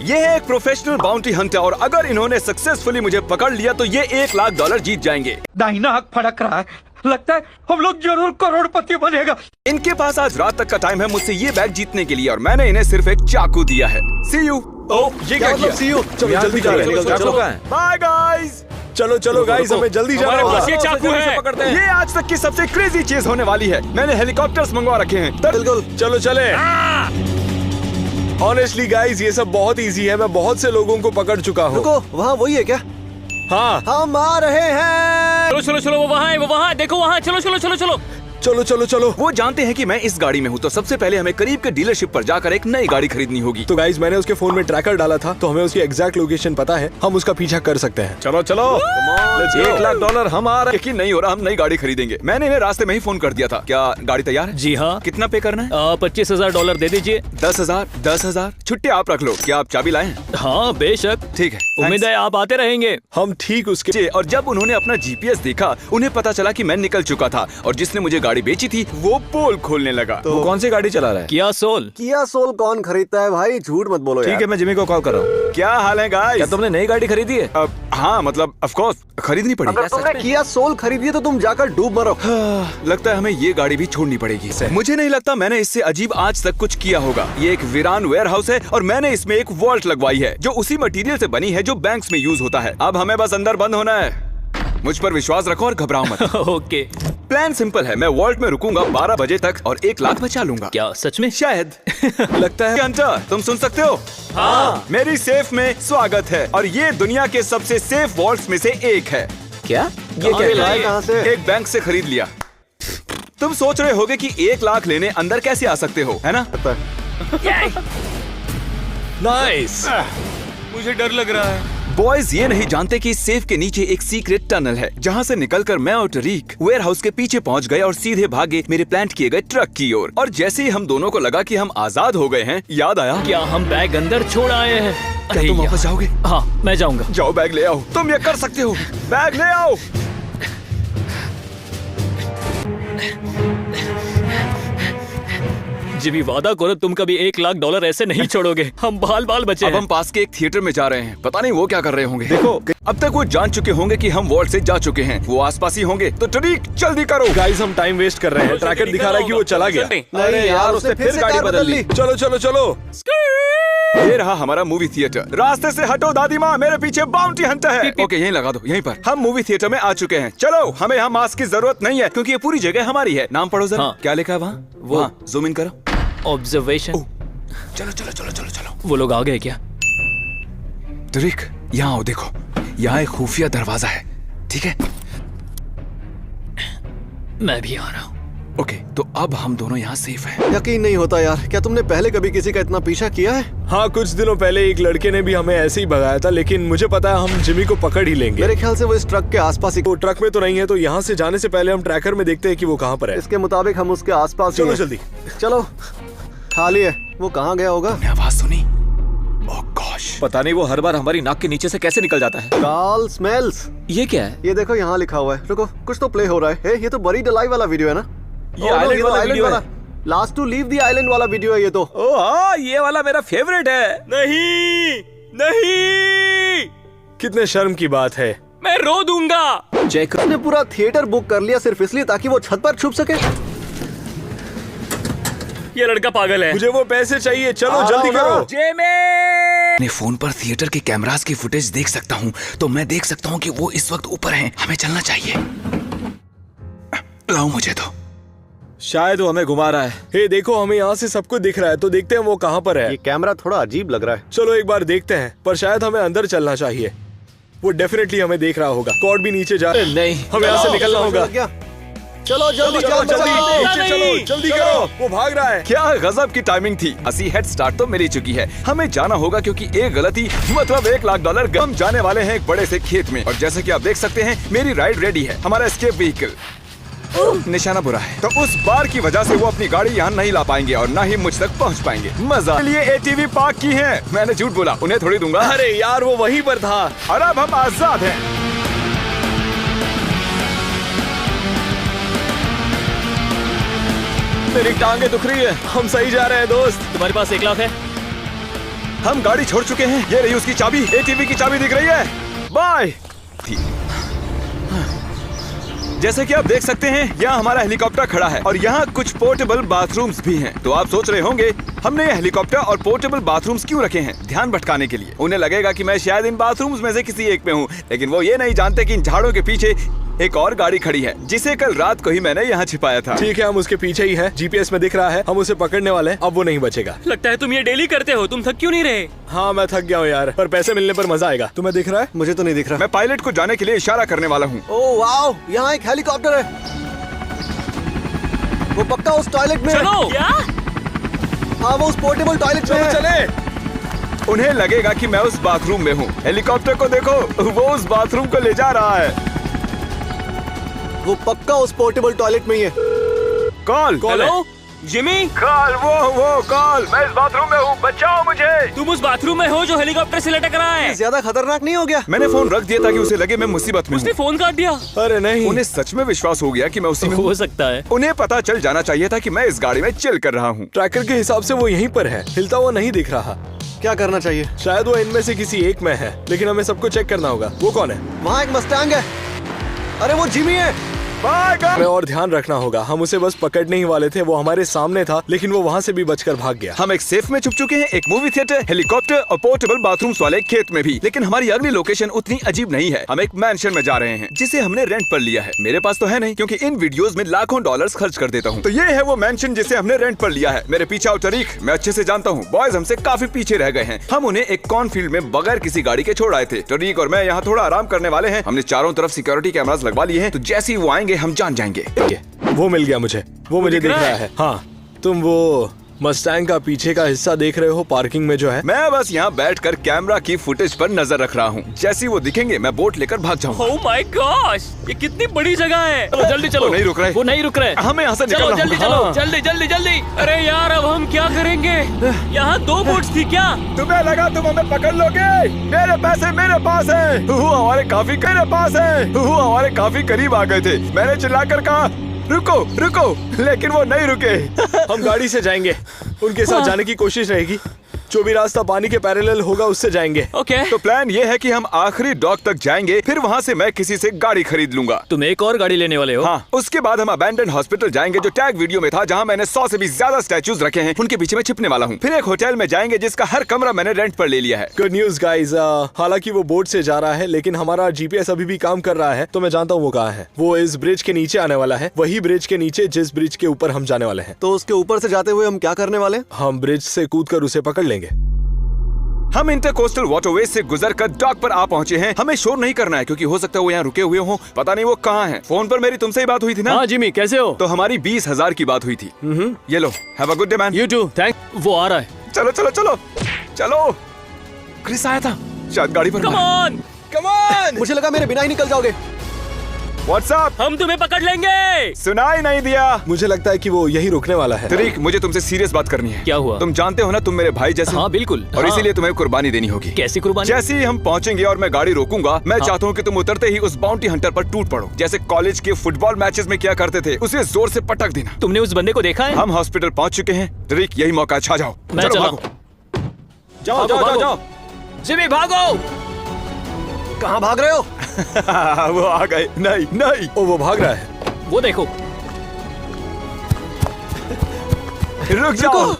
ये है एक प्रोफेशनल बाउंटी हंटर और अगर इन्होंने सक्सेसफुली मुझे पकड़ लिया तो ये $1,00,000 जीत जाएंगे। दाहिना हक फड़क रहा है, लगता है हम लोग जरूर करोड़पति बनेगा। इनके पास आज रात तक का टाइम है मुझसे ये बैग जीतने के लिए और मैंने इन्हें सिर्फ एक चाकू दिया है। सी यू। ये क्या किया? सी यू। चलो जल्दी चलो। Bye guys. चलो गाइस, हमें जल्दी जाना होगा। ये चाकू है। ये आज तक की सबसे क्रेजी चीज होने वाली है। मैंने हेलीकॉप्टर्स मंगवा रखे हैं। बिल्कुल, चलो चले। ऑनेस्टली गाइस, ये सब बहुत इजी है। मैं बहुत से लोगों को पकड़ चुका हूँ। रुको, वहाँ वही है क्या? हाँ, हम आ रहे हैं। चलो वो वहाँ है, देखो वहाँ। चलो। वो जानते हैं कि मैं इस गाड़ी में हूँ तो सबसे पहले हमें करीब के डीलरशिप पर जाकर एक नई गाड़ी खरीदनी होगी। तो गाइस मैंने उसके फोन में ट्रैकर डाला था तो हमें उसकी एग्जैक्ट लोकेशन पता है। हम उसका पीछा कर सकते हैं। चलो $1,00,000 हम आ रहे हैं। यकीन नहीं हो रहा, हम नई गाड़ी खरीदेंगे। मैंने इन्हें रास्ते में ही फोन कर दिया था। क्या गाड़ी तैयार है? जी हाँ। कितना पे करना है? $25,000 दे दीजिए। 10,000 छुट्टी आप रख लो। क्या आप चाबी लाए हैं? हाँ बेशक। ठीक है, उम्मीद है आप आते रहेंगे। हम ठीक उसके। और जब उन्होंने अपना जीपीएस देखा उन्हें पता चला कि मैं निकल चुका था और जिसने मुझे गाड़ी बेची थी वो पोल खोलने लगा। तो कौन सी गाड़ी चला रहा है? किया सोल। किया सोल कौन खरीदता है भाई? झूठ मत बोलो यार। ठीक है, मैं जिमी को कॉल कर रहा हूँ। क्या हाल है गाइस? क्या तुमने नई गाड़ी खरीदी है? हाँ मतलब ऑफ कोर्स खरीदनी पड़ेगी। अगर तुमने किया सोल खरीदी है तो तुम जाकर डूब मरो। लगता है हमें ये गाड़ी भी छोड़नी पड़ेगी। मुझे नहीं लगता मैंने इससे अजीब आज तक कुछ किया होगा। ये एक वीरान वेयर हाउस है और मैंने इसमें एक वॉल्ट लगवाई है जो उसी मटेरियल से बनी है जो बैंक्स में यूज होता है। अब हमें बस अंदर बंद होना है। मुझ पर विश्वास रखो और घबराओ मत। ओके। प्लान सिंपल है, मैं वॉल्ट में रुकूंगा 12 बजे तक और $1,00,000 बचा लूंगा। क्या सच में? शायद। लगता है हंटर, तुम सुन सकते हो? हाँ। मेरी सेफ में स्वागत है और ये दुनिया के सबसे सेफ वॉल्ट्स में से एक है। क्या? ये क्या लाए कहाँ से? एक बैंक से खरीद लिया। तुम सोच रहे होगे कि $1,00,000 लेने अंदर कैसे आ सकते हो, है ना? नाइस। मुझे डर लग रहा है। बॉयज ये नहीं जानते कि इस सेफ के नीचे एक सीक्रेट टनल है जहाँ से निकलकर मैं और टरीक वेयर हाउस के पीछे पहुँच गए और सीधे भागे मेरे प्लांट किए गए ट्रक की ओर। और जैसे ही हम दोनों को लगा कि हम आजाद हो गए हैं, याद आया क्या हम बैग अंदर छोड़ आए हैं? क्या तुम वापस जाओगे? हाँ मैं जाऊंगा। जाओ बैग ले आओ। तुम ये कर सकते हो। बैग ले आओ। जिमी वादा करो तुम कभी $1,00,000 ऐसे नहीं छोड़ोगे। हम बाल बचे अब हैं। हम पास के एक थिएटर में जा रहे हैं। पता नहीं वो क्या कर रहे होंगे। देखो अब तक वो जान चुके होंगे कि हम वॉल्ट से जा चुके हैं। वो आसपास ही होंगे। तो टरीक जल्दी करो। गाइस हम टाइम वेस्ट कर रहे हैं। ट्रैकर दिखा रहा है कि वो चला गया। नहीं यार, उसने फिर से गाड़ी बदल ली। चलो। ये रहा हमारा मूवी थिएटर। रास्ते से हटो दादी माँ, मेरे पीछे बाउंटी हंटर है। ओके यहीं लगा दो, यहीं पर। हम मूवी थिएटर में आ चुके हैं। चलो, हमें यहाँ मास्क की जरूरत नहीं है क्योंकि ये पूरी जगह हमारी है। नाम पढ़ो जरा। हाँ। क्या लिखा है वहाँ? वो जूम इन करो। ऑब्जर्वेशन। चलो। वो लोग आ गए क्या? टरीक यहाँ आओ, देखो यहाँ एक खुफिया दरवाजा है। ठीक है, मैं भी आ रहा हूँ। ओके तो अब हम दोनों यहाँ सेफ हैं। यकीन नहीं होता यार, क्या तुमने पहले कभी किसी का इतना पीछा किया है? हाँ, कुछ दिनों पहले एक लड़के ने भी हमें ऐसे ही भगाया था, लेकिन मुझे पता है हम जिमी को पकड़ ही लेंगे। मेरे ख्याल से वो इस ट्रक के आसपास ही। वो ट्रक में तो नहीं है, तो यहाँ से जाने से पहले हम ट्रैकर में देखते हैं कि वो कहाँ पर है। इसके मुताबिक हम उसके आसपास ही चलो हैं। जल्दी। चलो, खाली है। वो कहाँ गया होगा? मैंने आवाज सुनी। ओह गॉश, पता नहीं वो हर बार हमारी नाक के नीचे से कैसे निकल जाता है। Carl smells. ये क्या है? ये देखो यहाँ लिखा हुआ है। रुको, कुछ तो प्ले हो रहा है। ये तो बरीड अलाइव वाला वीडियो है ना? ये आइलैंड वाला वीडियो है। Last to leave the island वाला वीडियो है ये तो। ओह हाँ, ये वाला मेरा फेवरेट है। नहीं कितने शर्म की बात है। मैं रो दूंगा। जैक ने पूरा थिएटर बुक कर लिया सिर्फ इसलिए ताकि वो छत पर छुप सके। ये लड़का पागल है। मुझे वो पैसे चाहिए। चलो आ जल्दी रहा हूं करो। ना। जेमे। अपने फोन पर थिएटर के कैमरास की फुटेज देख सकता हूँ, तो मैं देख सकता हूँ कि वो इस वक्त ऊपर हैं। हमें चलना चाहिए। लाओ मुझे तो। शायद वो हमें घुमा रहा है। हे देखो, हमें यहाँ से सब कुछ दिख रहा है, तो देखते हैं वो कहाँ पर है। ये कैमरा थोड़ा अजीब लग रहा है। चलो एक बार देखते हैं, पर शायद हमें अंदर चलना चाहिए। वो डेफिनेटली हमें देख रहा होगा। कॉर्ड भी नीचे जा। नहीं, हमें यहाँ से निकलना होगा। क्या? चलो जल्दी चलो नीचे चलो, जल्दी करो। वो भाग रहा है। क्या गजब की टाइमिंग थी। 80 हेड स्टार्ट तो मिल चुकी है। हमें जाना होगा क्योंकि एक गलती मतलब $1,00,000। हम जाने वाले हैं एक बड़े से खेत में और जैसे कि आप देख सकते हैं मेरी राइड रेडी है। हमारा एस्केप व्हीकल निशाना बुरा है, तो उस बार की वजह से वो अपनी गाड़ी यहाँ नहीं ला पाएंगे और ना ही मुझ तक पहुँच पाएंगे। मजा लिए एटीवी पार्क की है। मैंने झूठ बोला, उन्हें थोड़ी दूंगा। अरे यार, वो वहीं पर था। और अब हम आजाद हैं। मेरी टांगे दुख रही है। हम सही जा रहे हैं दोस्त। तुम्हारे पास $1,00,000 है? हम गाड़ी छोड़ चुके हैं। ये रही उसकी चाबी, एटीवी की चाबी दिख रही है। बाय। जैसे कि आप देख सकते हैं यहाँ हमारा हेलीकॉप्टर खड़ा है और यहाँ कुछ पोर्टेबल बाथरूम्स भी हैं। तो आप सोच रहे होंगे हमने ये हेलीकॉप्टर और पोर्टेबल बाथरूम्स क्यों रखे हैं? ध्यान भटकाने के लिए। उन्हें लगेगा कि मैं शायद इन बाथरूम्स में से किसी एक में हूँ, लेकिन वो ये नहीं जानते कि इन झाड़ों के पीछे एक और गाड़ी खड़ी है जिसे कल रात को ही मैंने यहाँ छिपाया था। ठीक है, हम उसके पीछे ही हैं। जीपीएस में दिख रहा है, हम उसे पकड़ने वाले हैं। अब वो नहीं बचेगा। लगता है तुम ये डेली करते हो। तुम थक क्यों नहीं रहे? हाँ, मैं थक गया हूँ यार, पर पैसे मिलने पर मजा आएगा। तुम्हें दिख रहा है? मुझे तो नहीं दिख रहा। मैं पायलट को जाने के लिए इशारा करने वाला हूँ। ओह वाओ, यहाँ एक हेलीकॉप्टर है। वो पक्का उस टॉयलेट में है। चलो। क्या? हाँ, वो उस पोर्टेबल टॉयलेट में है। चले। उन्हें लगेगा कि मैं उस बाथरूम में हूँ। हेलीकॉप्टर को देखो, वो उस बाथरूम को ले जा रहा है। वो पक्का उस पोर्टेबल टॉयलेट में ही है। कॉल। Hello Jimmy, call. वो कॉल। मैं इस बाथरूम में हूँ, बचाओ मुझे। तुम उस बाथरूम में हो जो हेलीकॉप्टर से लटक रहा है। ज्यादा खतरनाक नहीं हो गया? मैंने फोन रख दिया ताकि उसे लगे मैं मुसीबत में उसने हूँ। फोन काट दिया। अरे नहीं। उन्हें सच में विश्वास हो गया कि मैं उसी में हूँ। हो सकता है। उन्हें पता चल जाना चाहिए था कि मैं इस गाड़ी में चिल कर रहा हूँ। ट्रैकर के हिसाब से वो यहीं पर है, हिलता हुआ नहीं दिख रहा। क्या करना चाहिए? शायद वो इनमें से किसी एक में है, लेकिन हमें सबको चेक करना होगा। वो कौन है? वहाँ एक मस्टैंग है। अरे वो जिमी है। हमें और ध्यान रखना होगा। हम उसे बस पकड़ने ही वाले थे, वो हमारे सामने था, लेकिन वो वहाँ से भी बचकर भाग गया। हम एक सेफ में छुप चुके हैं, एक मूवी थिएटर, हेलीकॉप्टर और पोर्टेबल बाथरूम्स वाले खेत में भी। लेकिन हमारी अगली लोकेशन उतनी अजीब नहीं है। हम एक मैंशन में जा रहे हैं जिसे हमने रेंट पर लिया है। मेरे पास तो है नहीं, क्योंकि इन वीडियोस में लाखों डॉलर्स खर्च कर देता हूँ। तो ये है वो मैंशन जिसे हमने रेंट पर लिया है। मेरे पीछे आओ टरीक, मैं अच्छे से जानता हूँ बॉयज हमसे काफी पीछे रह गए हैं। हम उन्हें एक कॉर्नफील्ड में बगैर किसी गाड़ी के छोड़ आए थे। टरीक और मैं यहाँ थोड़ा आराम करने वाले हैं। हमने चारों तरफ सिक्योरिटी कैमरास लगवा लिए हैं, तो जैसे ही वो आएंगे हम जान जाएंगे। वो मिल गया मुझे, वो मुझे दिख रहा है। हाँ, तुम वो मस्टैंग का पीछे का हिस्सा देख रहे हो, पार्किंग में जो है। मैं बस यहाँ बैठकर कैमरा की फुटेज पर नजर रख रहा हूँ। जैसे ही वो दिखेंगे मैं बोट लेकर भाग जाऊंगा। ओह माय गॉश, ये कितनी बड़ी जगह है। चलो जल्दी चलो। वो नहीं रुक रहे। वो नहीं रुक रहे। हमें यहाँ से चलो निकलना जल्दी होगा। चलो, हाँ। जल्दी जल्दी जल्दी। अरे यार, अब हम क्या करेंगे? यहाँ 2 बोट्स थी क्या? तुम्हें लगा तुम हमें पकड़ लोगे? मेरे पैसे मेरे पास है। हमारे काफी करीब आ गए थे। मैंने चिल्लाकर कहा रुको रुको, लेकिन वो नहीं रुके। हम गाड़ी से जाएंगे, उनके साथ जाने की कोशिश रहेगी। जो भी रास्ता पानी के पैरेलल होगा उससे जाएंगे। ओके। तो प्लान ये है कि हम आखिरी डॉक तक जाएंगे, फिर वहाँ से मैं किसी से गाड़ी खरीद लूंगा। तुम एक और गाड़ी लेने वाले हो? हाँ, उसके बाद हम अबैंडन हॉस्पिटल जाएंगे जो टैग वीडियो में था, जहाँ मैंने 100 से भी ज्यादा स्टैचूज रखे हैं। उनके पीछे मैं छिपने वाला हूँ। फिर एक होटल में जाएंगे जिसका हर कमरा मैंने रेंट पर ले लिया है। गुड न्यूज गाइस, हालांकि वो बोट से जा रहा है, लेकिन हमारा जीपीएस अभी भी काम कर रहा है, तो मैं जानता हूँ वो कहाँ है। वो इस ब्रिज के नीचे आने वाला है, वही ब्रिज के नीचे जिस ब्रिज के ऊपर हम जाने वाले हैं। तो उसके ऊपर से जाते हुए हम क्या करने वाले हैं? हम ब्रिज से कूदकर उसे पकड़ लेंगे। हम इंटरकोस्टल वाटरवे से गुजरकर डॉक पर आ पहुंचे हैं। हमें शोर नहीं करना है, क्योंकि हो सकता है वो यहाँ रुके हुए हों। पता नहीं वो कहाँ हैं। फोन पर मेरी तुमसे ही बात हुई थी ना? हाँ जिमी, कैसे हो? तो हमारी 20,000 की बात हुई थी। ये लो, have a good day man. You too. Thank. वो आ रहा है। चलो चलो चलो चलो। क्रिस आया था शायद गाड़ी पर। Come on. Come on. मुझे लगा मेरे बिना ही निकल जाओगे। व्हाट्सअप। हम तुम्हें पकड़ लेंगे। सुनाई नहीं दिया। मुझे लगता है कि वो यही रुकने वाला है। तरीक, मुझे तुमसे सीरियस बात करनी है। क्या हुआ? तुम जानते हो ना, तुम मेरे भाई जैसे। हाँ बिल्कुल। और हाँ। इसीलिए तुम्हें कुर्बानी देनी होगी। कैसी कुर्बानी? जैसे ही हम पहुंचेंगे और मैं गाड़ी रोकूंगा, मैं चाहता हूँ कि तुम उतरते ही उस बाउंटी हंटर पर टूट पड़ो, जैसे कॉलेज के फुटबॉल मैचेस में क्या करते थे। उसे जोर से पटक देना। तुमने उस बंदे को देखा है? हम हॉस्पिटल पहुंच चुके हैं। तरीक, यही मौका, छा जाओ। मैं चलो, चला। भागो। जाओ जाओ जाओ जाओ। जिमी भागो। कहाँ भाग रहे हो? वो आ गए। नहीं नहीं, ओ, वो भाग रहा है। वो देखो। रुक जाओ।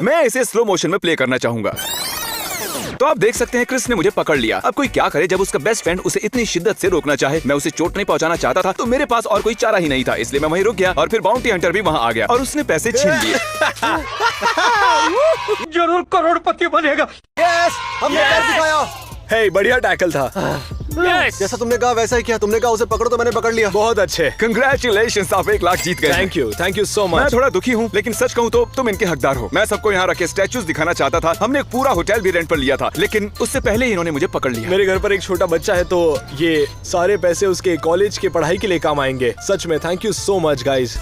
मैं इसे स्लो मोशन में प्ले करना चाहूंगा। तो आप देख सकते हैं क्रिस ने मुझे पकड़ लिया। अब कोई क्या करे जब उसका बेस्ट फ्रेंड उसे इतनी शिद्दत से रोकना चाहे। मैं उसे चोट नहीं पहुंचाना चाहता था, तो मेरे पास और कोई चारा ही नहीं था, इसलिए मैं वहीं रुक गया। और फिर बाउंटी हंटर भी वहां आ गया और उसने पैसे छीन लिए। जरूर करोड़पति बनेगा। यस, हमने कर दिखाया। हे, बढ़िया टैकल था। यस। जैसा तुमने कहा वैसा ही किया। तुमने कहा उसे पकड़ो, तो मैंने पकड़ लिया। बहुत अच्छे। कंग्रेचुलेशंस, आप 1 लाख जीत गए। थैंक यू सो मैं मच। थोड़ा दुखी हूँ, लेकिन सच कहूँ तो तुम इनके हकदार हो। मैं सबको यहाँ रखे स्टैचूज दिखाना चाहता था। हमने एक पूरा होटल भी रेंट पर लिया था, लेकिन उससे पहले ही इन्होंने मुझे पकड़ लिया। मेरे घर पर एक छोटा बच्चा है, तो ये सारे पैसे उसके कॉलेज के पढ़ाई के लिए काम आएंगे। सच में thank you so much guys.